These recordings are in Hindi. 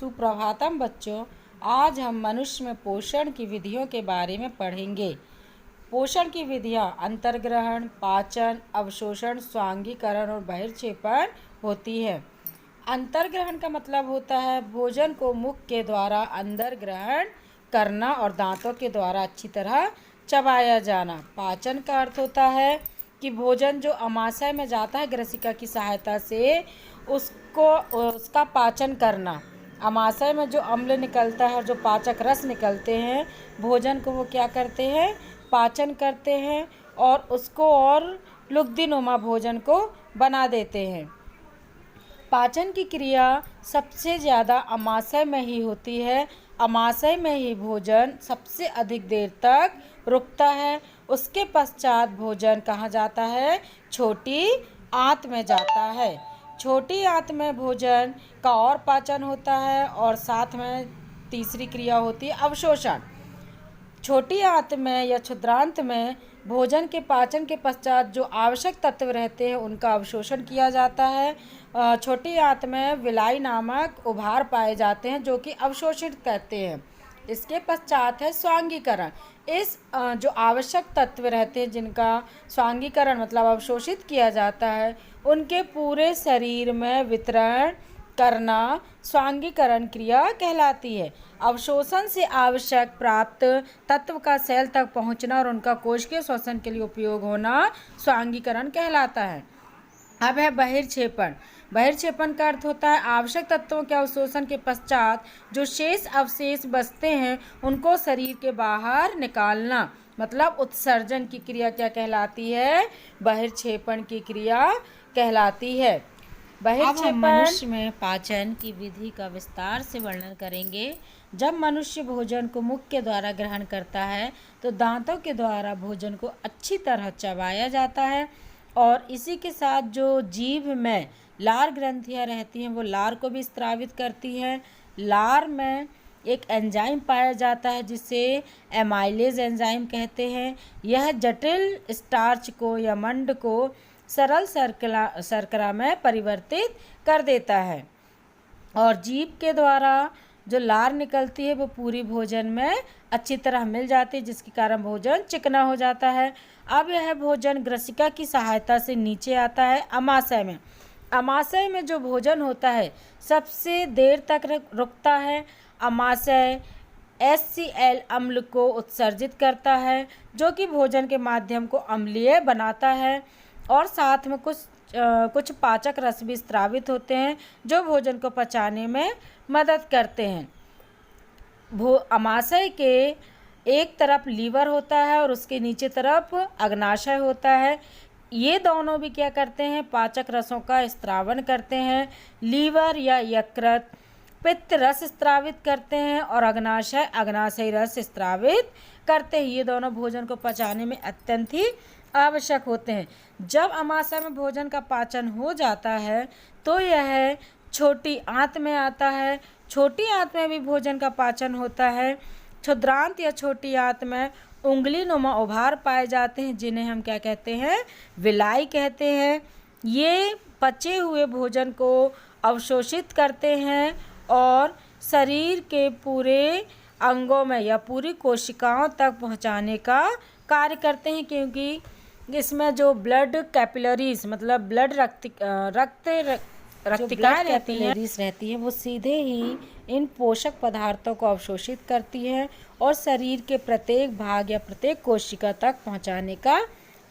सुप्रभातम बच्चों, आज हम मनुष्य में पोषण की विधियों के बारे में पढ़ेंगे। पोषण की विधियां अंतर्ग्रहण, पाचन, अवशोषण, स्वांगीकरण और बहिर्क्षेपण होती है। अंतर्ग्रहण का मतलब होता है भोजन को मुख के द्वारा अंदर ग्रहण करना और दांतों के द्वारा अच्छी तरह चबाया जाना। पाचन का अर्थ होता है कि भोजन जो अमाशय में जाता है ग्रसिका की सहायता से उसका पाचन करना। अमाशय में जो अम्ल निकलता है और जो पाचक रस निकलते हैं, भोजन को वो क्या करते हैं, पाचन करते हैं और उसको और लुब्धिनुमा भोजन को बना देते हैं। पाचन की क्रिया सबसे ज़्यादा अमाशय में ही होती है। अमाशय में ही भोजन सबसे अधिक देर तक रुकता है। उसके पश्चात भोजन कहाँ जाता है, छोटी आंत में जाता है। छोटी आंत में भोजन का और पाचन होता है और साथ में तीसरी क्रिया होती है अवशोषण। छोटी आंत में या क्षुद्रांत में भोजन के पाचन के पश्चात जो आवश्यक तत्व रहते हैं उनका अवशोषण किया जाता है। छोटी आंत में विलाई नामक उभार पाए जाते हैं जो कि अवशोषित करते हैं। इसके पश्चात है स्वांगीकरण। इस जो आवश्यक तत्व रहते हैं जिनका स्वांगीकरण मतलब अवशोषित किया जाता है, उनके पूरे शरीर में वितरण करना स्वांगीकरण क्रिया कहलाती है। अवशोषण से आवश्यक प्राप्त तत्व का सेल तक पहुंचना और उनका कोशिकीय श्वसन के लिए उपयोग होना स्वांगीकरण कहलाता है। अब है बहिर्क्षेपण। बहिर्क्षेपण का अर्थ होता है आवश्यक तत्वों के अवशोषण के पश्चात जो शेष अवशेष बचते हैं उनको शरीर के बाहर निकालना, मतलब उत्सर्जन की क्रिया क्या कहलाती है, बहिर्क्षेपण की क्रिया कहलाती है। अब हम मनुष्य में पाचन की विधि का विस्तार से वर्णन करेंगे। जब मनुष्य भोजन को मुख के द्वारा ग्रहण करता है तो दांतों के द्वारा भोजन को अच्छी तरह चबाया जाता है और इसी के साथ जो जीभ में लार ग्रंथियां रहती हैं वो लार को भी स्रावित करती हैं। लार में एक एंजाइम पाया जाता है जिसे एमाइलेज एंजाइम कहते हैं। यह जटिल स्टार्च को या मंड को सरल शर्करा में परिवर्तित कर देता है और जीभ के द्वारा जो लार निकलती है वो पूरी भोजन में अच्छी तरह मिल जाती है, जिसके कारण भोजन चिकना हो जाता है। अब यह भोजन ग्रसिका की सहायता से नीचे आता है अमाशय में। अमाशय में जो भोजन होता है सबसे देर तक रुकता है। अमाशय HCl अम्ल को उत्सर्जित करता है जो कि भोजन के माध्यम को अम्लीय बनाता है और साथ में कुछ पाचक रस भी स्रावित होते हैं जो भोजन को पचाने में मदद करते हैं। अमाशय के एक तरफ लीवर होता है और उसके नीचे तरफ अग्नाशय होता है। ये दोनों भी क्या करते हैं, पाचक रसों का स्त्रावन करते हैं। लीवर या यकृत पित्त रस स्त्रावित करते हैं और अग्नाशय रस स्त्रावित करते हैं। ये दोनों भोजन को पचाने में अत्यंत ही आवश्यक होते हैं। जब अमाशय में भोजन का पाचन हो जाता है तो यह छोटी आंत में आता है। छोटी आंत में भी भोजन का पाचन होता है। क्षुद्रांत या छोटी आंत में उंगली नुमा उभार पाए जाते हैं जिन्हें हम क्या कहते हैं, विलाई कहते हैं। ये पचे हुए भोजन को अवशोषित करते हैं और शरीर के पूरे अंगों में या पूरी कोशिकाओं तक पहुंचाने का कार्य करते हैं, क्योंकि इसमें जो ब्लड कैपिलरीज मतलब ब्लड रक्तिकाएं रहती हैं वो सीधे ही इन पोषक पदार्थों को अवशोषित करती हैं और शरीर के प्रत्येक भाग या प्रत्येक कोशिका तक पहुंचाने का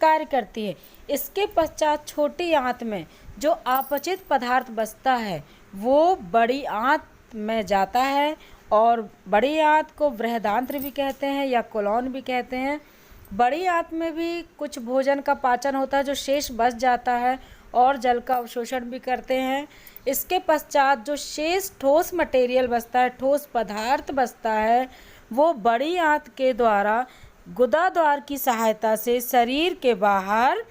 कार्य करती है। इसके पश्चात छोटी आंत में जो अपचित पदार्थ बचता है वो बड़ी आंत में जाता है और बड़ी आंत को बृहदांत्र भी कहते हैं या कोलोन भी कहते हैं। बड़ी आंत में भी कुछ भोजन का पाचन होता है जो शेष बच जाता है और जल का अवशोषण भी करते हैं। इसके पश्चात जो शेष ठोस मटेरियल बचता है, ठोस पदार्थ बचता है, वो बड़ी आंत के द्वारा गुदा द्वार की सहायता से शरीर के बाहर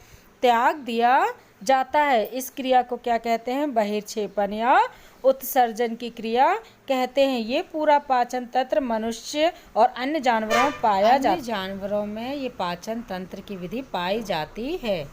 त्याग दिया जाता है। इस क्रिया को क्या कहते हैं, बहिर्क्षेपण या उत्सर्जन की क्रिया कहते हैं। ये पूरा पाचन तंत्र मनुष्य और अन्य जानवरों में पाया जाता है। जानवरों में ये पाचन तंत्र की विधि पाई जाती है।